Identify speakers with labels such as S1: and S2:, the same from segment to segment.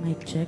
S1: Mic check.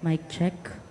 S1: Mic check.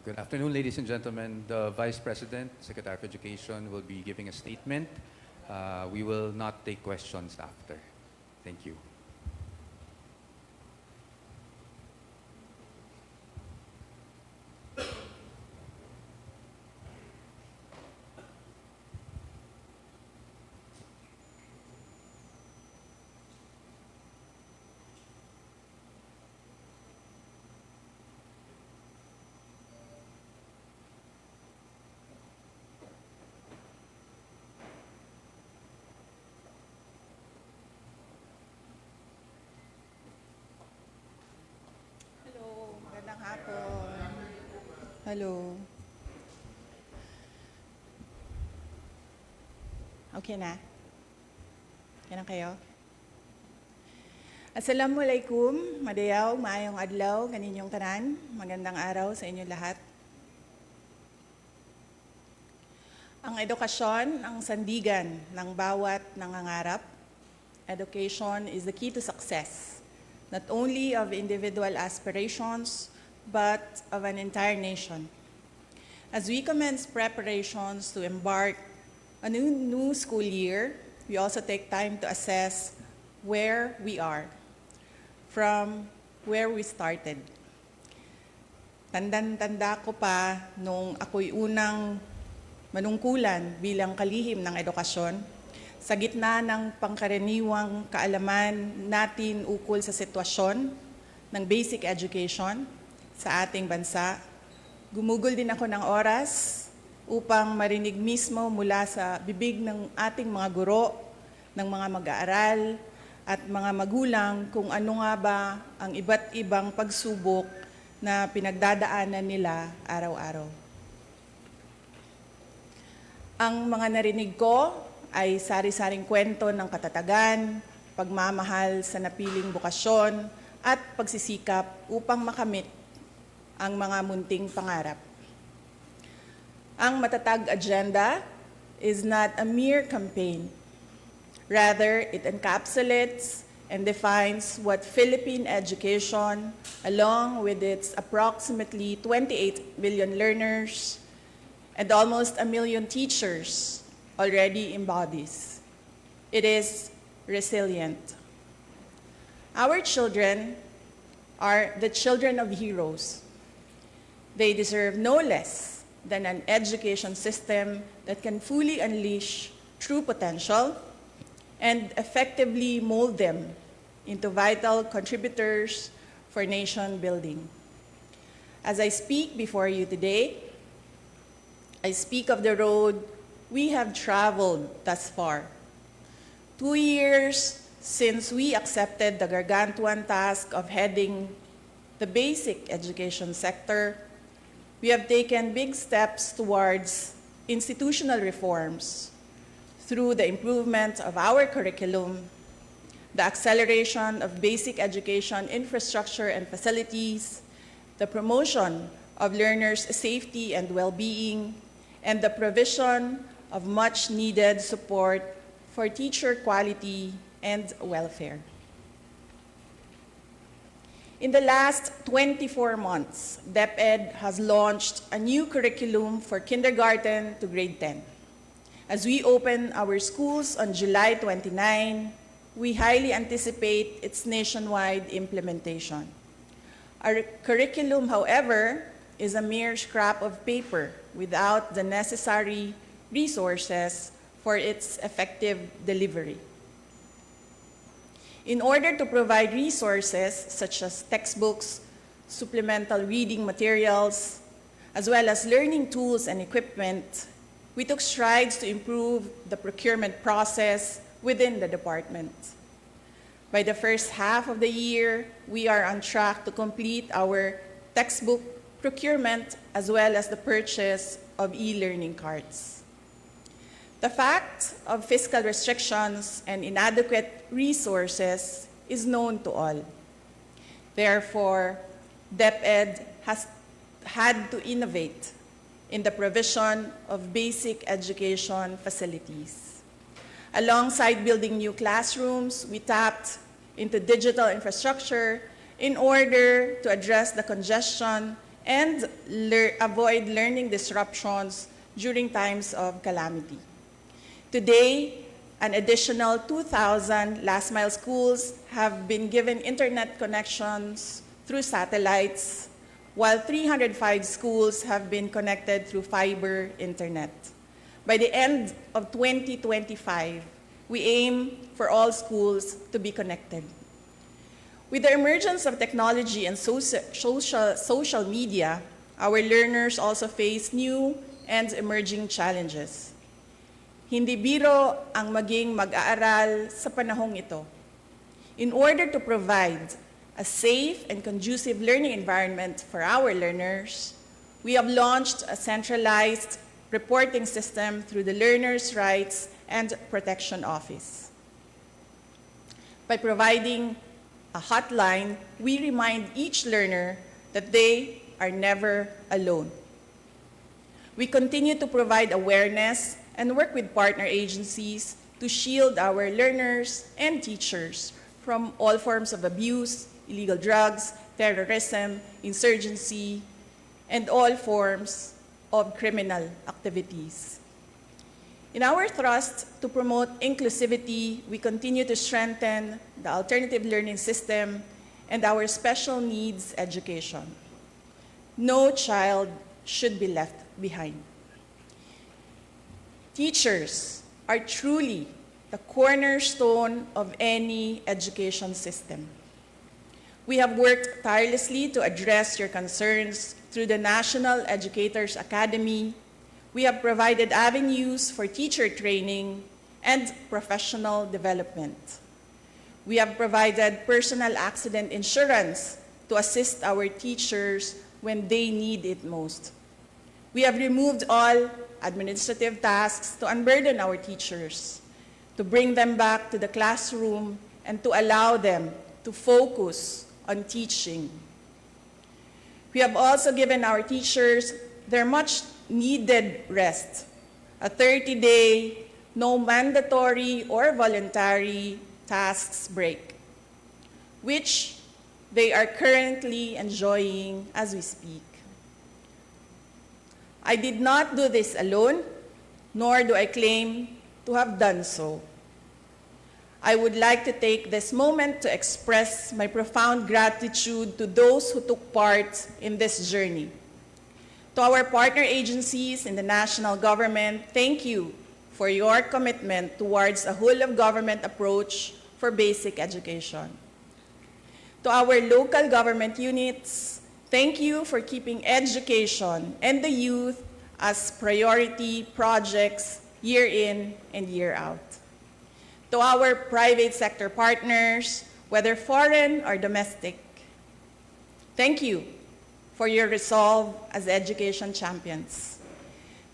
S2: Good afternoon, ladies and gentlemen. The Vice President, Secretary of Education, will be giving a statement. We will not take questions after. Thank you.
S3: Hello, magandang hapon. Hello. Okay na? Okay na kayo? Assalamualaikum, madayaw, maayong adlaw, kaninyong tanan. Magandang araw sa inyo lahat. Ang edukasyon, ang sandigan ng bawat nangangarap. Education is the key to success, not only of individual aspirations, but of an entire nation. As we commence preparations to embark on a new school year, we also take time to assess where we are, from where we started. Tandang-tanda ko pa nung ako'y unang manungkulan bilang kalihim ng edukasyon, sa gitna ng pangkaraniwang kaalaman natin ukol sa sitwasyon ng basic education sa ating bansa, gumugol din ako ng oras upang marinig mismo mula sa bibig ng ating mga guro, ng mga mag-aaral at mga magulang kung ano nga ba ang iba't ibang pagsubok na pinagdadaanan nila araw-araw. Ang mga narinig ko ay sari-saring kwento ng katatagan, pagmamahal sa napiling bukasyon, at pagsisikap upang makamit ang mga munting pangarap. Ang matatag agenda is not a mere campaign. Rather, it encapsulates and defines what Philippine education, along with its approximately 28 million learners and almost 1 million teachers, already embodies. It is resilient. Our children are the children of heroes. They deserve no less than an education system that can fully unleash true potential and effectively mold them into vital contributors for nation building. As I speak before you today, I speak of the road we have traveled thus far. 2 years since we accepted the gargantuan task of heading the basic education sector, we have taken big steps towards institutional reforms through the improvement of our curriculum, the acceleration of basic education infrastructure and facilities, the promotion of learners' safety and well-being, and the provision of much-needed support for teacher quality and welfare. In the last 24 months, DepEd has launched a new curriculum for kindergarten to grade 10. As we open our schools on July 29, we highly anticipate its nationwide implementation. Our curriculum, however, is a mere scrap of paper without the necessary resources for its effective delivery. In order to provide resources such as textbooks, supplemental reading materials, as well as learning tools and equipment, we took strides to improve the procurement process within the department. By the first half of the year, we are on track to complete our textbook procurement as well as the purchase of e-learning cards. The fact of fiscal restrictions and inadequate resources is known to all. Therefore, DepEd has had to innovate in the provision of basic education facilities. Alongside building new classrooms, we tapped into digital infrastructure in order to address the congestion and avoid learning disruptions during times of calamity. Today, an additional 2,000 last-mile schools have been given internet connections through satellites, while 305 schools have been connected through fiber internet. By the end of 2025, we aim for all schools to be connected. With the emergence of technology and social media, our learners also face new and emerging challenges. Hindi biro ang maging mag-aaral sa panahong ito. In order to provide a safe and conducive learning environment for our learners, we have launched a centralized reporting system through the Learners' Rights and Protection Office. By providing a hotline, we remind each learner that they are never alone. We continue to provide awareness and work with partner agencies to shield our learners and teachers from all forms of abuse, illegal drugs, terrorism, insurgency, and all forms of criminal activities. In our thrust to promote inclusivity, we continue to strengthen the alternative learning system and our special needs education. No child should be left behind. Teachers are truly the cornerstone of any education system. We have worked tirelessly to address your concerns through the National Educators Academy. We have provided avenues for teacher training and professional development. We have provided personal accident insurance to assist our teachers when they need it most. We have removed all administrative tasks to unburden our teachers, to bring them back to the classroom and to allow them to focus on teaching. We have also given our teachers their much needed rest, a 30-day, no mandatory or voluntary tasks break, which they are currently enjoying as we speak. I did not do this alone, nor do I claim to have done so. I would like to take this moment to express my profound gratitude to those who took part in this journey. To our partner agencies in the national government, thank you for your commitment towards a whole-of-government approach for basic education. To our local government units, thank you for keeping education and the youth as priority projects year in and year out. To our private sector partners, whether foreign or domestic, thank you for your resolve as education champions.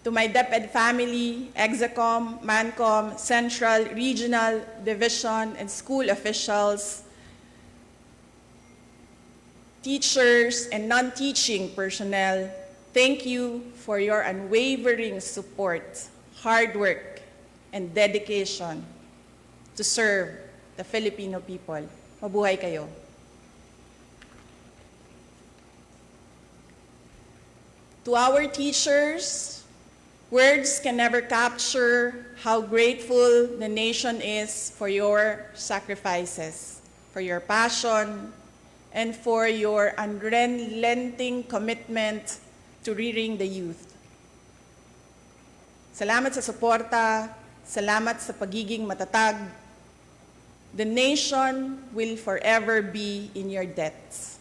S3: To my DepEd family, Execom, Mancom, Central, Regional, Division, and school officials, teachers, and non-teaching personnel, thank you for your unwavering support, hard work, and dedication to serve the Filipino people. Mabuhay kayo. To our teachers, words can never capture how grateful the nation is for your sacrifices, for your passion, and for your unrelenting commitment to rearing the youth. Salamat sa suporta, salamat sa pagiging matatag. The nation will forever be in your debts.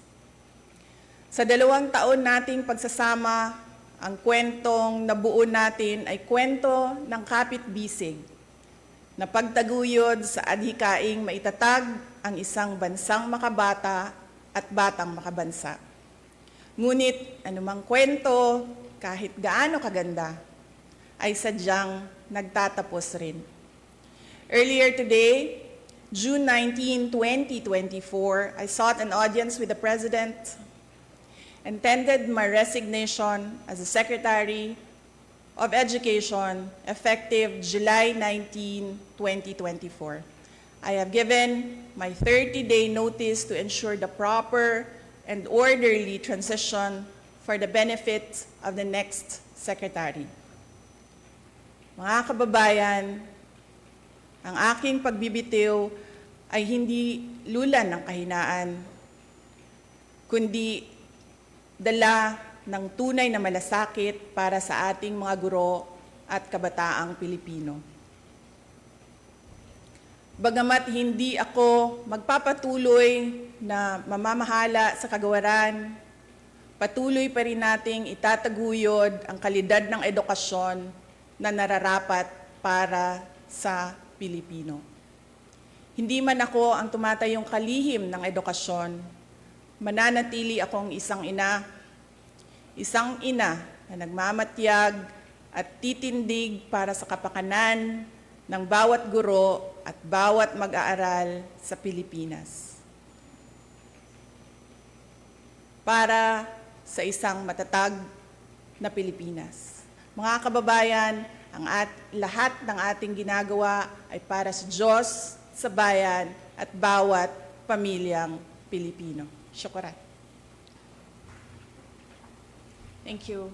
S3: Sa 2 taon nating pagsasama, ang kwentong nabuo natin ay kwento ng kapit-bisig na pagtaguyod sa adhikaing maitatag ang isang bansang makabata at batang makabansa. Ngunit anumang kwento, kahit gaano kaganda, ay sadyang nagtatapos rin. Earlier today, June 19, 2024, I sought an audience with the President and tendered my resignation as the Secretary of Education effective July 19, 2024. I have given my 30-day notice to ensure the proper and orderly transition for the benefit of the next Secretary. Mga kababayan, ang aking pagbibitiw ay hindi lulan ng kahinaan, kundi dala ng tunay na malasakit para sa ating mga guro at kabataang Pilipino. Bagamat hindi ako magpapatuloy na mamamahala sa kagawaran, patuloy pa rin nating itataguyod ang kalidad ng edukasyon na nararapat para sa Pilipino. Hindi man ako ang tumatayong kalihim ng edukasyon, mananatili akong isang ina na nagmamatyag at titindig para sa kapakanan ng bawat guro at bawat mag-aaral sa Pilipinas. Para sa isang matatag na Pilipinas. Mga kababayan, lahat ng ating ginagawa ay para sa Diyos, sa bayan, at bawat pamilyang Pilipino. Syukuran. Thank you.